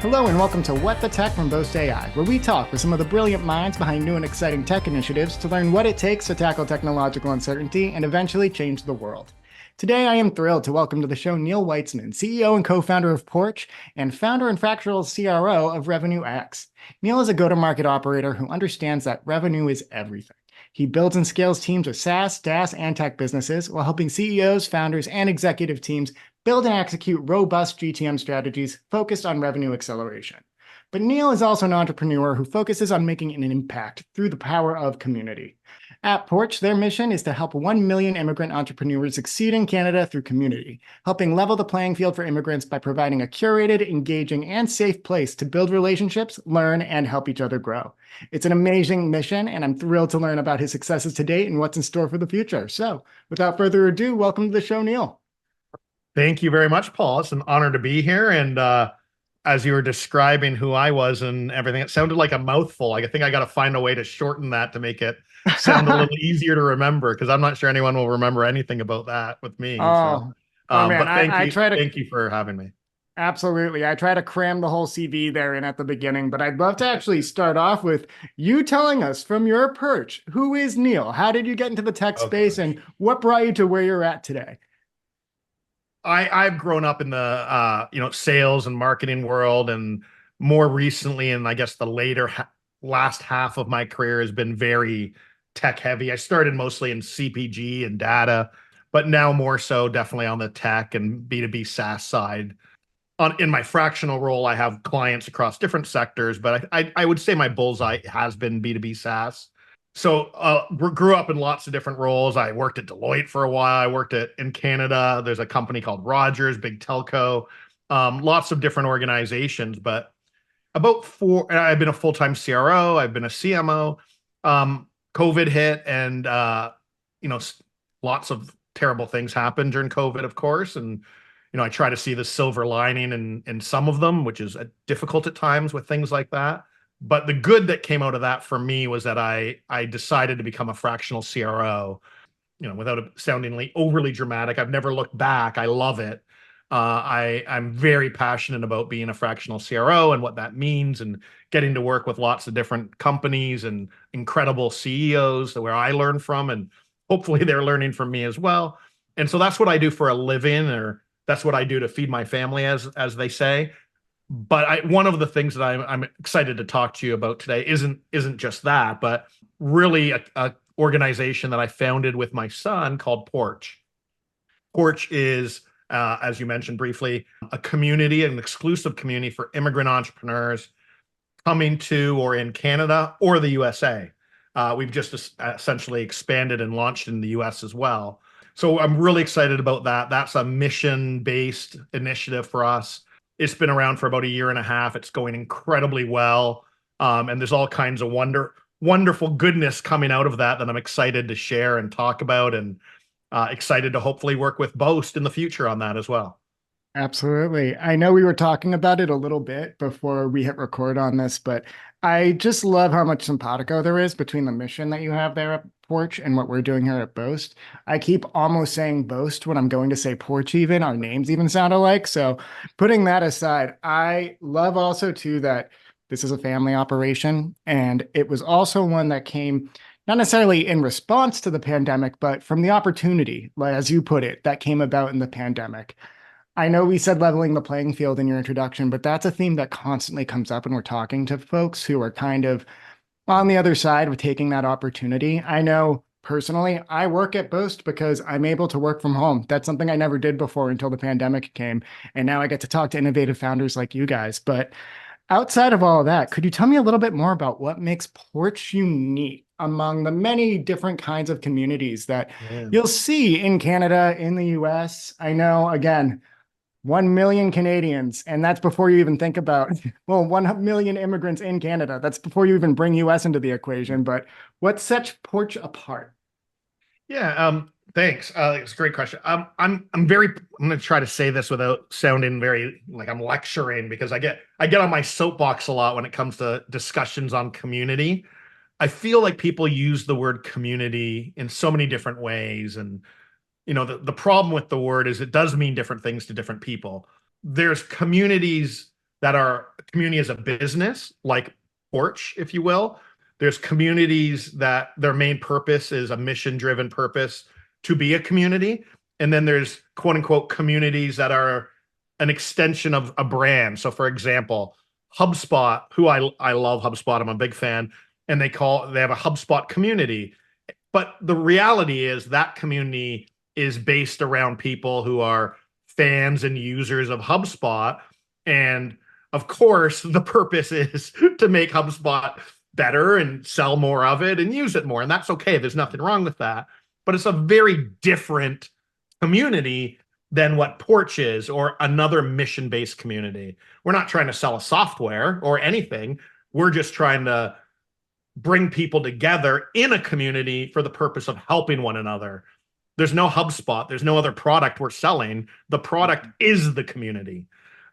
Hello and welcome to What the Tech from Boast AI, where we talk with some of the brilliant minds behind new and exciting tech initiatives to learn what it takes to tackle technological uncertainty and eventually change the world. Today, I am thrilled to welcome to the show Neil Weitzman, CEO and co-founder of PORCH and founder and fractional CRO of RevenueX. Neil is a go-to-market operator who understands that revenue is everything. He builds and scales teams of SaaS, DaaS, and tech businesses while helping CEOs, founders, and executive teams build and execute robust GTM strategies focused on revenue acceleration. But Neil is also an entrepreneur who focuses on making an impact through the power of community. At PORCH, their mission is to help 1 million immigrant entrepreneurs succeed in Canada through community, helping level the playing field for immigrants by providing a curated, engaging, and safe place to build relationships, learn, and help each other grow. It's an amazing mission, and I'm thrilled to learn about his successes to date and what's in store for the future. So, without further ado, welcome to the show, Neil. Thank you very much, Paul. It's an honor to be here. And as you were describing who I was and everything, it sounded like a mouthful. I think I got to find a way to shorten that to make it sound a little easier to remember, because I'm not sure anyone will remember anything about that with me. Man, but thank you for having me. Absolutely. I try to cram the whole CV there in at the beginning, but I'd love to actually start off with you telling us from your perch, who is Neil? How did you get into the tech space and what brought you to where you're at today? I've grown up in the sales and marketing world, and more recently, and I guess the last half of my career has been very tech heavy. I started mostly in CPG and data, but now more so definitely on the tech and B2B SaaS side. In my fractional role, I have clients across different sectors, but I would say my bullseye has been B2B SaaS. So grew up in lots of different roles. I worked at Deloitte for a while. I worked in Canada. There's a company called Rogers, big telco, lots of different organizations. But I've been a full-time CRO. I've been a CMO. COVID hit, and lots of terrible things happened during COVID, of course. And I try to see the silver lining in some of them, which is difficult at times with things like that. But the good that came out of that for me was that I decided to become a fractional CRO, without sounding overly dramatic. I've never looked back. I love it. I'm very passionate about being a fractional CRO and what that means, and getting to work with lots of different companies and incredible CEOs where I learn from, and hopefully they're learning from me as well. And so that's what I do for a living, or that's what I do to feed my family, as they say. But one of the things that I'm excited to talk to you about today isn't just that, but really a organization that I founded with my son called PORCH. PORCH is, as you mentioned briefly, a community, an exclusive community for immigrant entrepreneurs coming to or in Canada or the USA. We've just essentially expanded and launched in the US as well. So I'm really excited about that. That's a mission-based initiative for us. It's been around for about a year and a half. It's going incredibly well. And there's all kinds of wonderful goodness coming out of that I'm excited to share and talk about, and excited to hopefully work with Boast in the future on that as well. Absolutely. I know we were talking about it a little bit before we hit record on this, but I just love how much simpatico there is between the mission that you have there at PORCH and what we're doing here at Boast. I keep almost saying Boast when I'm going to say PORCH even. Our names even sound alike. So putting that aside, I love also too that this is a family operation, and it was also one that came not necessarily in response to the pandemic, but from the opportunity, as you put it, that came about in the pandemic. I know we said leveling the playing field in your introduction, but that's a theme that constantly comes up when we're talking to folks who are kind of on the other side of taking that opportunity. I know personally, I work at Boast because I'm able to work from home. That's something I never did before until the pandemic came. And now I get to talk to innovative founders like you guys. But outside of all of that, could you tell me a little bit more about what makes PORCH unique among the many different kinds of communities that you'll see in Canada, in the US? I know, again, 1 million Canadians, and that's before you even think about, 1 million immigrants in Canada. That's before you even bring US into the equation. But what sets PORCH apart? Yeah, thanks. It's a great question. I'm going to try to say this without sounding very like I'm lecturing, because I get on my soapbox a lot when it comes to discussions on community. I feel like people use the word community in so many different ways, and the problem with the word is it does mean different things to different people. There's communities that are community as a business, like Porch, if you will. There's communities that their main purpose is a mission-driven purpose to be a community. And then there's quote unquote communities that are an extension of a brand. So for example, HubSpot, who I love HubSpot, I'm a big fan, and they have a HubSpot community. But the reality is that community is based around people who are fans and users of HubSpot. And of course, the purpose is to make HubSpot better and sell more of it and use it more. And that's okay. There's nothing wrong with that. But it's a very different community than what Porch is, or another mission-based community. We're not trying to sell a software or anything. We're just trying to bring people together in a community for the purpose of helping one another. There's no HubSpot. There's no other product we're selling. The product is the community.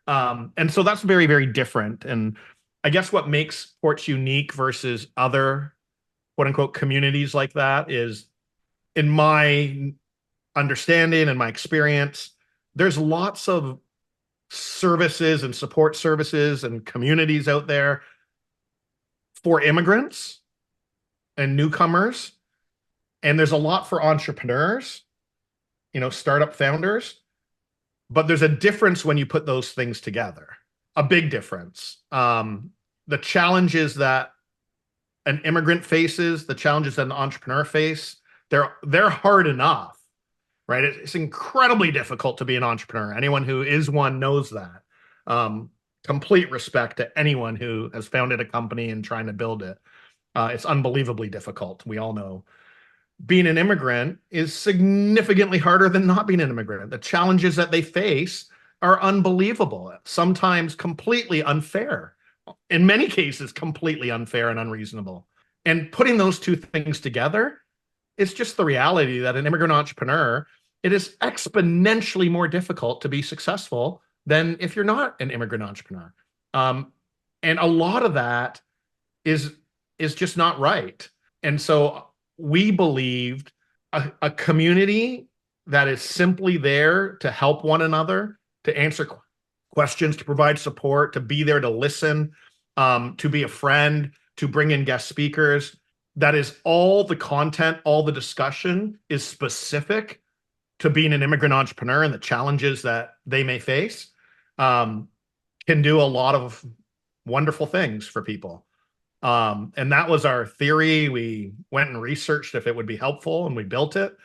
And so that's very, very different. And I guess what makes Porch unique versus other quote unquote communities like that is, in my understanding and my experience, there's lots of services and support services and communities out there for immigrants and newcomers. And there's a lot for entrepreneurs, startup founders. But there's a difference when you put those things together, a big difference. The challenges that an immigrant faces, the challenges that an entrepreneur face, they're hard enough, right? It's incredibly difficult to be an entrepreneur. Anyone who is one knows that. Complete respect to anyone who has founded a company and trying to build it. It's unbelievably difficult. We all know. Being an immigrant is significantly harder than not being an immigrant. The challenges that they face are unbelievable, sometimes completely unfair. In many cases, completely unfair and unreasonable. And putting those two things together, it's just the reality that an immigrant entrepreneur, it is exponentially more difficult to be successful than if you're not an immigrant entrepreneur. And a lot of that is just not right. And so we believed a community that is simply there to help one another, to answer questions, to provide support, to be there to listen, to be a friend, to bring in guest speakers. That is all the content, all the discussion is specific to being an immigrant entrepreneur and the challenges that they may face, can do a lot of wonderful things for people. And that was our theory. We went and researched if it would be helpful, and we built it.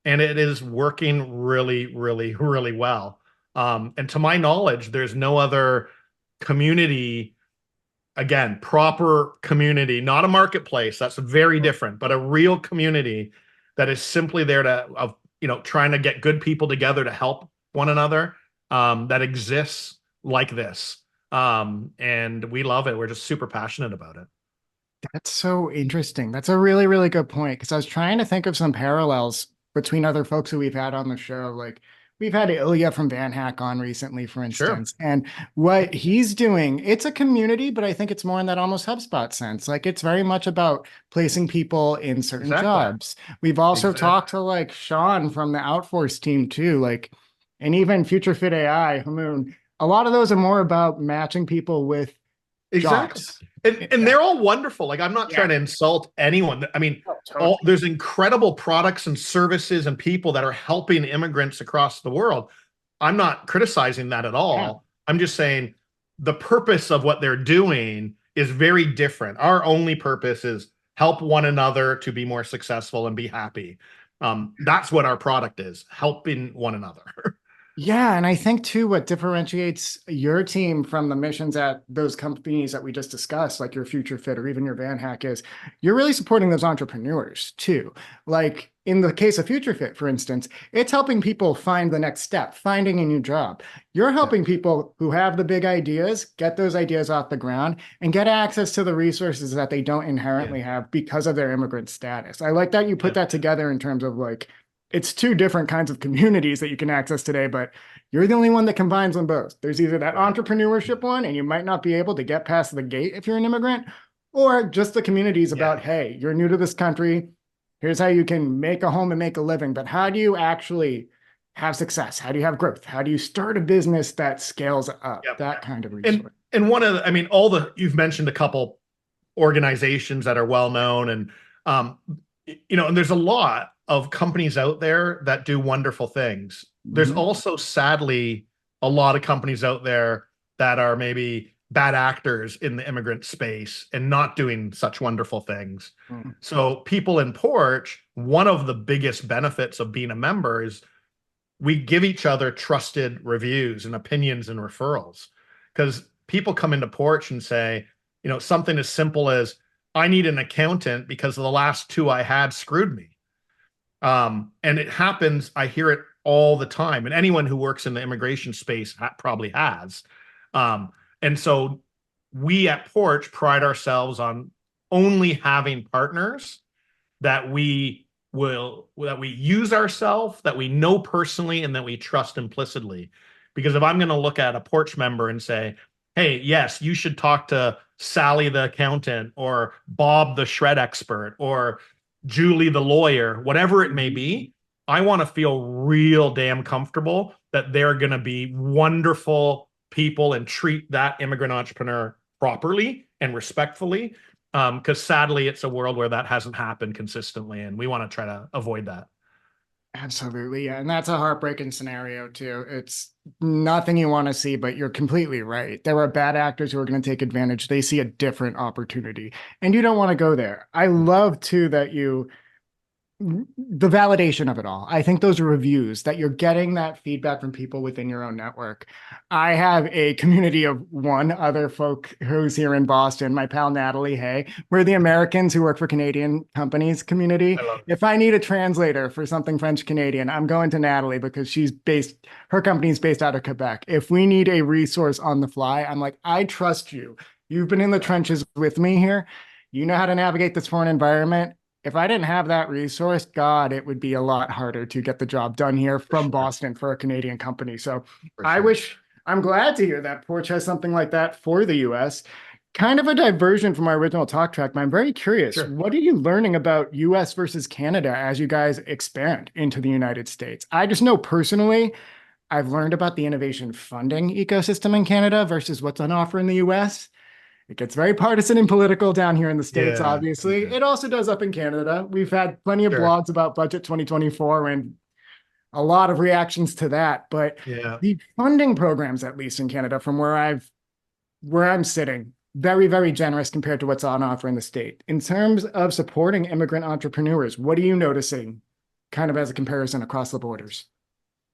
And it is working really, really, really well. And to my knowledge, there's no other community, again, proper community, not a marketplace. That's very different, but a real community that is simply there to, trying to get good people together to help one another, that exists like this. And we love it. We're just super passionate about it. That's so interesting. That's a really, really good point. Because I was trying to think of some parallels between other folks who we've had on the show. Like we've had Ilya from Van Hack on recently, for Sure. instance. And what he's doing, it's a community, but I think it's more in that almost HubSpot sense. Like it's very much about placing people in certain Exactly. jobs. We've also Exactly. talked to like Sean from the Outforce team too, like, and even Future Fit AI, Hamoon. A lot of those are more about matching people with Exactly. jobs. And they're all wonderful. Like I'm not trying to insult anyone. I mean, there's incredible products and services and people that are helping immigrants across the world. I'm not criticizing that at all. Yeah. I'm just saying the purpose of what they're doing is very different. Our only purpose is help one another to be more successful and be happy. That's what our product is, helping one another. Yeah, and I think too, what differentiates your team from the missions at those companies that we just discussed, like your Future Fit or even your Van Hack, is you're really supporting those entrepreneurs too. Like in the case of Future Fit, for instance, it's helping people find the next step, finding a new job. You're helping people who have the big ideas, get those ideas off the ground and get access to the resources that they don't inherently have because of their immigrant status. I like that you put that together in terms of like, it's two different kinds of communities that you can access today, but you're the only one that combines them both. There's either that entrepreneurship one, and you might not be able to get past the gate if you're an immigrant, or just the communities about, hey, you're new to this country. Here's how you can make a home and make a living. But how do you actually have success? How do you have growth? How do you start a business that scales up? That kind of resource. and one of the, I mean, all the, you've mentioned a couple organizations that are well known, and um, and there's a lot of companies out there that do wonderful things. There's Mhm. also, sadly, a lot of companies out there that are maybe bad actors in the immigrant space and not doing such wonderful things. Mm. So people in Porch, one of the biggest benefits of being a member is we give each other trusted reviews and opinions and referrals, because people come into Porch and say, something as simple as, I need an accountant because the last two I had screwed me. And it happens, I hear it all the time. And anyone who works in the immigration space probably has. Um, and so we at Porch pride ourselves on only having partners that we use ourselves, that we know personally, and that we trust implicitly. Because if I'm going to look at a Porch member and say, hey, yes, you should talk to Sally the accountant, or Bob the shred expert, or Julie the lawyer, whatever it may be, I want to feel real damn comfortable that they're going to be wonderful people and treat that immigrant entrepreneur properly and respectfully. Because sadly, it's a world where that hasn't happened consistently, and we want to try to avoid that. Absolutely. Yeah. And that's a heartbreaking scenario, too. It's nothing you want to see, but you're completely right. There are bad actors who are going to take advantage. They see a different opportunity, and you don't want to go there. I love, too, that the validation of it all. I think those reviews that you're getting that feedback from people within your own network. I have a community of one other folk who's here in Boston, my pal Natalie Hay. We're the Americans who work for Canadian companies community. I love it. If I need a translator for something French Canadian, I'm going to Natalie because her company's based out of Quebec. If we need a resource on the fly, I'm like, I trust you. You've been in the trenches with me here. You know how to navigate this foreign environment. If I didn't have that resource, God, it would be a lot harder to get the job done here For from sure. Boston for a Canadian company. So For I sure. wish, I'm glad to hear that Porch has something like that for the US. Kind of a diversion from our original talk track, but I'm very curious. Sure. What are you learning about US versus Canada as you guys expand into the United States? I just know personally, I've learned about the innovation funding ecosystem in Canada versus what's on offer in the US. It gets very partisan and political down here in the States, Yeah. obviously. Yeah. It also does up in Canada. We've had plenty of Sure. blogs about Budget 2024 and a lot of reactions to that. But Yeah. the funding programs, at least in Canada, from where I'm sitting, very, very generous compared to what's on offer in the state. In terms of supporting immigrant entrepreneurs, what are you noticing kind of as a comparison across the borders?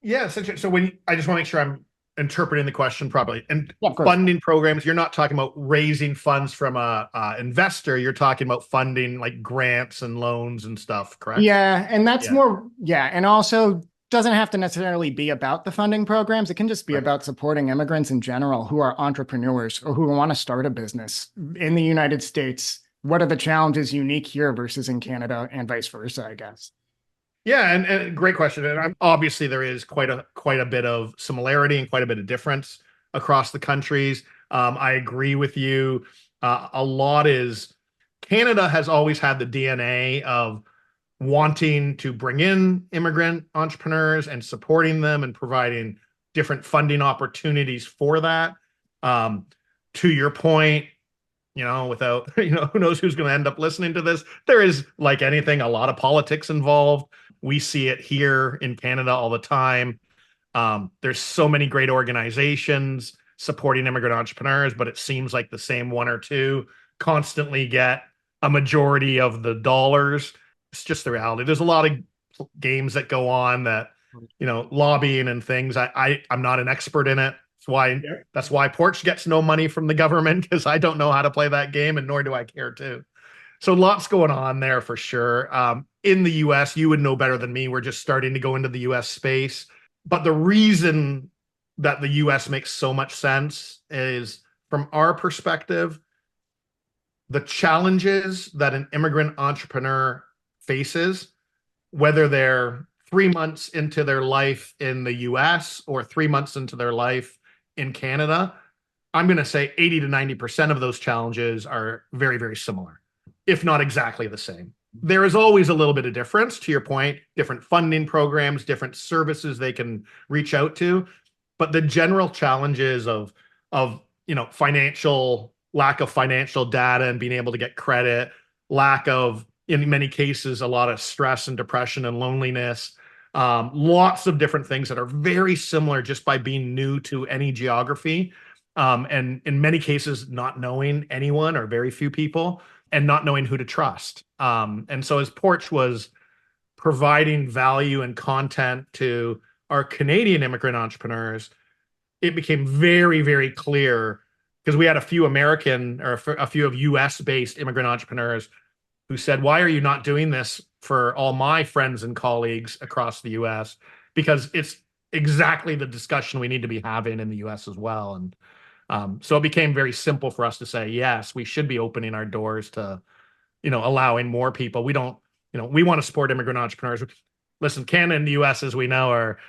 Yeah. So when I just want to make sure I'm interpreting the question properly. And Yeah, of course. funding programs, you're not talking about raising funds from a investor. You're talking about funding like grants and loans and stuff, correct? Yeah, and that's Yeah. more, yeah, and also doesn't have to necessarily be about the funding programs. It can just be Right. about supporting immigrants in general who are entrepreneurs or who want to start a business in the United States. What are the challenges unique here versus in Canada and vice versa, I guess. Yeah, and great question. And obviously there is quite a bit of similarity and quite a bit of difference across the countries. I agree with you. A lot is, Canada has always had the DNA of wanting to bring in immigrant entrepreneurs and supporting them and providing different funding opportunities for that. Um, to your point, without, who knows who's going to end up listening to this, there is, like anything, a lot of politics involved. We see it here in Canada all the time. There's so many great organizations supporting immigrant entrepreneurs, but it seems like the same one or two constantly get a majority of the dollars. It's just the reality. There's a lot of games that go on that, lobbying and things. I'm not an expert in it. Yeah. That's why Porch gets no money from the government, because I don't know how to play that game, and nor do I care to. So lots going on there for sure. In the US, you would know better than me. We're just starting to go into the US space. But the reason that the US makes so much sense is, from our perspective, the challenges that an immigrant entrepreneur faces, whether they're 3 months into their life in the US or 3 months into their life in Canada, I'm going to say 80 to 90% of those challenges are very, very similar, if not exactly the same. There is always a little bit of difference, to your point, different funding programs, different services they can reach out to. But the general challenges of financial lack of financial data and being able to get credit, lack of, in many cases, a lot of stress and depression and loneliness, lots of different things that are very similar just by being new to any geography. And in many cases, not knowing anyone or very few people and not knowing who to trust. And so as Porch was providing value and content to our Canadian immigrant entrepreneurs, it became very, very clear because we had a few American or a few of US based immigrant entrepreneurs who said, why are you not doing this for all my friends and colleagues across the US? Because it's exactly the discussion we need to be having in the US as well. And so it became very simple for us to say, yes, we should be opening our doors to, allowing more people. We don't, we want to support immigrant entrepreneurs. Listen, Canada and the US, as we know, are,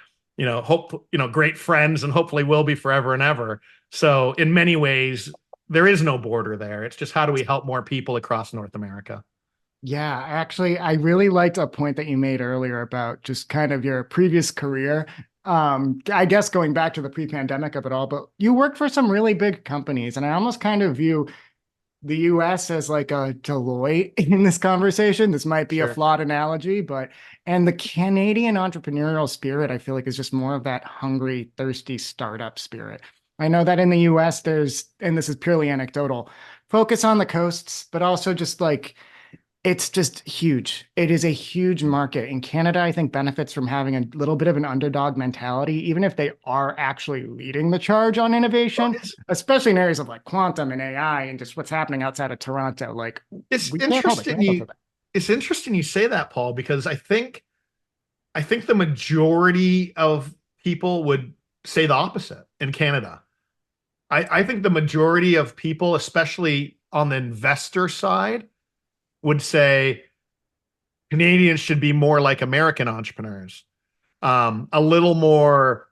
great friends and hopefully will be forever and ever. So in many ways, there is no border there. It's just how do we help more people across North America? Yeah, actually, I really liked a point that you made earlier about just kind of your previous career. I guess going back to the pre-pandemic of it all, but you worked for some really big companies, and I almost kind of view the US as like a Deloitte in this conversation. This might be a Sure. flawed analogy, but and the Canadian entrepreneurial spirit, I feel like is just more of that hungry, thirsty startup spirit. I know that in the US, and this is purely anecdotal, focus on the coasts, but also just like it's just huge. It is a huge market. And Canada, I think, benefits from having a little bit of an underdog mentality, even if they are actually leading the charge on Well, innovation, it's especially in areas of like quantum and AI and just what's happening outside of Toronto. Like it's we can't hold a interesting candle to you that. it's interesting you say that, Paul, because I think the majority of people would say the opposite in Canada. I think the majority of people, especially on the investor side, would say Canadians should be more like American entrepreneurs, a little more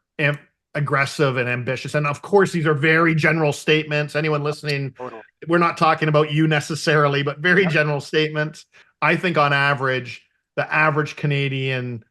aggressive and ambitious. And of course, these are very general statements. Anyone listening, Totally. we're not talking about you necessarily, but very Yep. general statements. I think on average, the average Canadian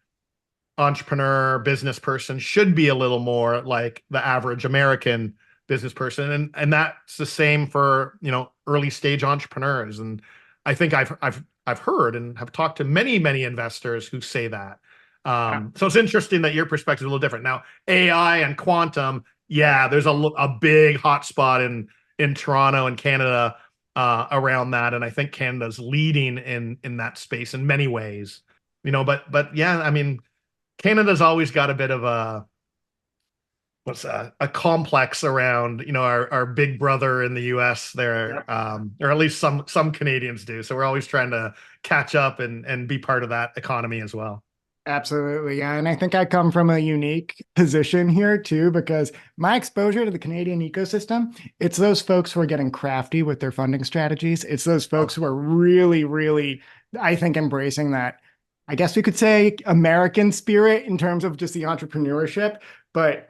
entrepreneur, business person should be a little more like the average American business person. And that's the same for, early stage entrepreneurs. And I think I've heard and have talked to many, many investors who say that. Yeah. So it's interesting that your perspective is a little different. Now, AI and quantum, yeah, there's a big hotspot in Toronto and Canada around that, and I think Canada's leading in that space in many ways. But yeah, I mean, Canada's always got a bit of a complex around our big brother in the US there, Yep. or at least some Canadians do. So we're always trying to catch up and be part of that economy as well. Absolutely. Yeah. And I think I come from a unique position here too, because my exposure to the Canadian ecosystem, it's those folks who are getting crafty with their funding strategies. It's those folks Oh, who are really, really, I think, embracing that, I guess we could say American spirit in terms of just the entrepreneurship, but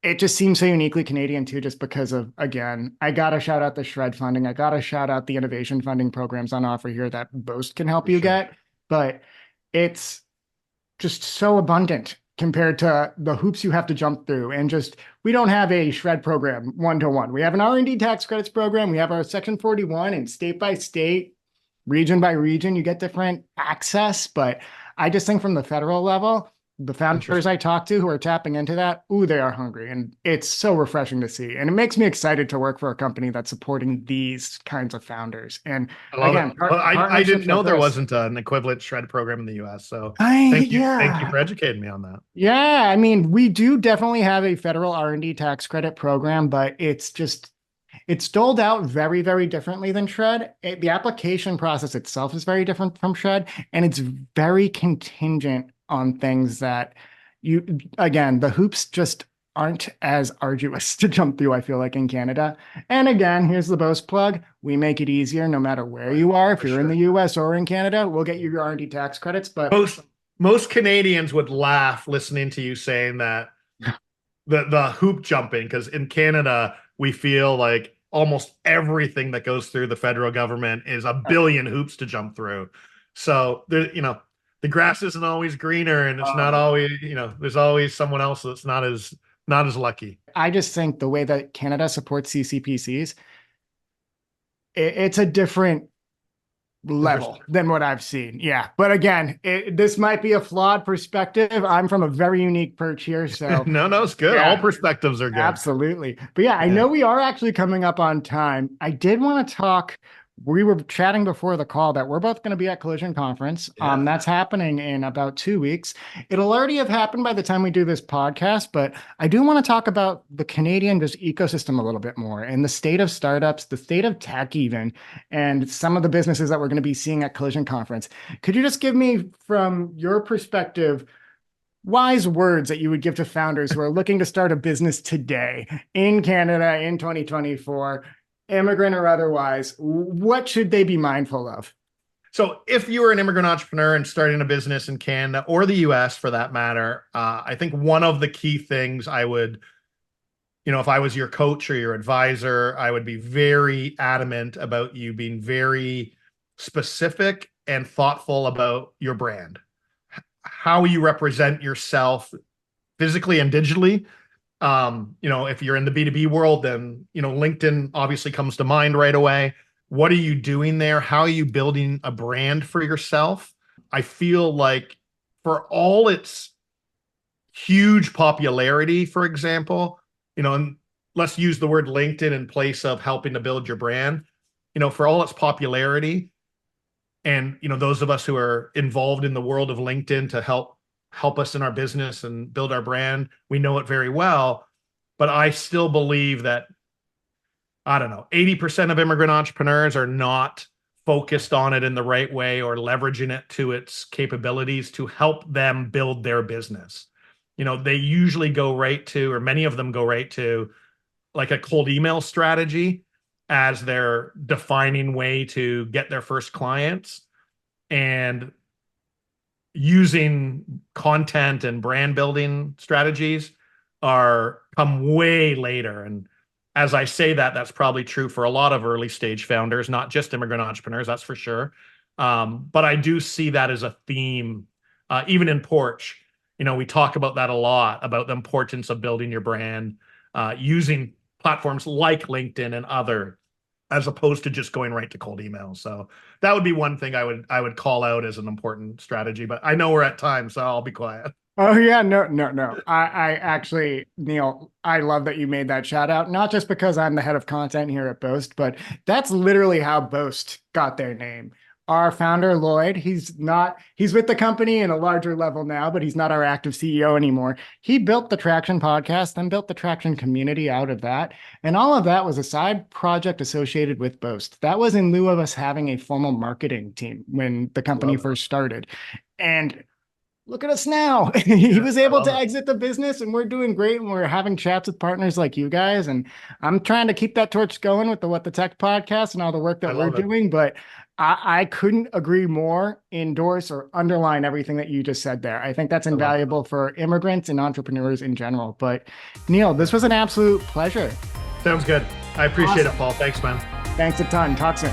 it just seems so uniquely Canadian too, just because of, again, I got to shout out the Shred funding. I got to shout out the innovation funding programs on offer here that Boast can help for you sure. get. But it's, just so abundant compared to the hoops you have to jump through. And just, we don't have a shred program one-to-one. We have an R&D tax credits program. We have our section 41, and state by state, region by region, you get different access. But I just think from the federal level, the founders Interesting. I talk to who are tapping into that, ooh, they are hungry. And it's so refreshing to see. And it makes me excited to work for a company that's supporting these kinds of founders. And I love it. again, Well, I didn't partnerships know like there this. wasn't an equivalent shred program in the US. So thank you Yeah. for educating me on that. Yeah, I mean, we do definitely have a federal R&D tax credit program, but it's doled out very, very differently than Shred. The application process itself is very different from Shred, and it's very contingent on things that again, the hoops just aren't as arduous to jump through, I feel like, in Canada. And again, here's the Boast plug. We make it easier no matter where Right, you are. If for you're in the sure. US or in Canada, we'll get you your R&D tax credits, but Most most Canadians would laugh listening to you saying that the hoop jumping, because in Canada we feel like almost everything that goes through the federal government is a billion hoops to jump through. So there, the grass isn't always greener, and it's not um, always, there's always someone else that's not as lucky. I just think the way that Canada supports CCPCs, it's a different level than what I've seen. Yeah. But again, this might be a flawed perspective. I'm from a very unique perch here. So No, no, it's good. All yeah, perspectives are good. absolutely. But yeah, I Yeah. know we are actually coming up on time. I did want to talk. We were chatting before the call that we're both going to be at Collision Conference. Yeah. That's happening in about 2 weeks. It'll already have happened by the time we do this podcast, but I do want to talk about the Canadian just ecosystem a little bit more and the state of startups, the state of tech even, and some of the businesses that we're going to be seeing at Collision Conference. Could you just give me, from your perspective, wise words that you would give to founders who are looking to start a business today in Canada in 2024, immigrant or otherwise? What should they be mindful of? So if you were an immigrant entrepreneur and starting a business in Canada or the US for that matter, I think one of the key things I would, if I was your coach or your advisor, I would be very adamant about you being very specific and thoughtful about your brand, how you represent yourself physically and digitally. If you're in the B2B world, then, LinkedIn obviously comes to mind right away. What are you doing there? How are you building a brand for yourself? I feel like for all its huge popularity, for example, and let's use the word LinkedIn in place of helping to build your brand, for all its popularity, and, those of us who are involved in the world of LinkedIn to help us in our business and build our brand, we know it very well. But I still believe that, I don't know, 80% of immigrant entrepreneurs are not focused on it in the right way or leveraging it to its capabilities to help them build their business. They usually go right to, or many of them go right to, like a cold email strategy as their defining way to get their first clients, and using content and brand building strategies come way later. And as I say that, that's probably true for a lot of early stage founders, not just immigrant entrepreneurs, that's for sure. But I do see that as a theme, even in Porch. We talk about that a lot, about the importance of building your brand, using platforms like LinkedIn and other, as opposed to just going right to cold emails. So that would be one thing I would call out as an important strategy. But I know we're at time, so I'll be quiet. Oh yeah, no, no, no. I actually, Neil, I love that you made that shout out, not just because I'm the head of content here at Boast, but that's literally how Boast got their name. Our founder, Lloyd, he's with the company in a larger level now, but he's not our active CEO anymore. He built the Traction podcast, then built the Traction community out of that. And all of that was a side project associated with Boast. That was in lieu of us having a formal marketing team when the company first started. And look at us now. He was able to exit the business and we're doing great. And we're having chats with partners like you guys. And I'm trying to keep that torch going with the What the Tech podcast and all the work that we're doing. But I couldn't agree more, endorse or underline everything that you just said there. I think that's invaluable for immigrants and entrepreneurs in general. But Neil, this was an absolute pleasure. Sounds good. I appreciate it, Paul. Thanks, man. Thanks a ton. Talk soon.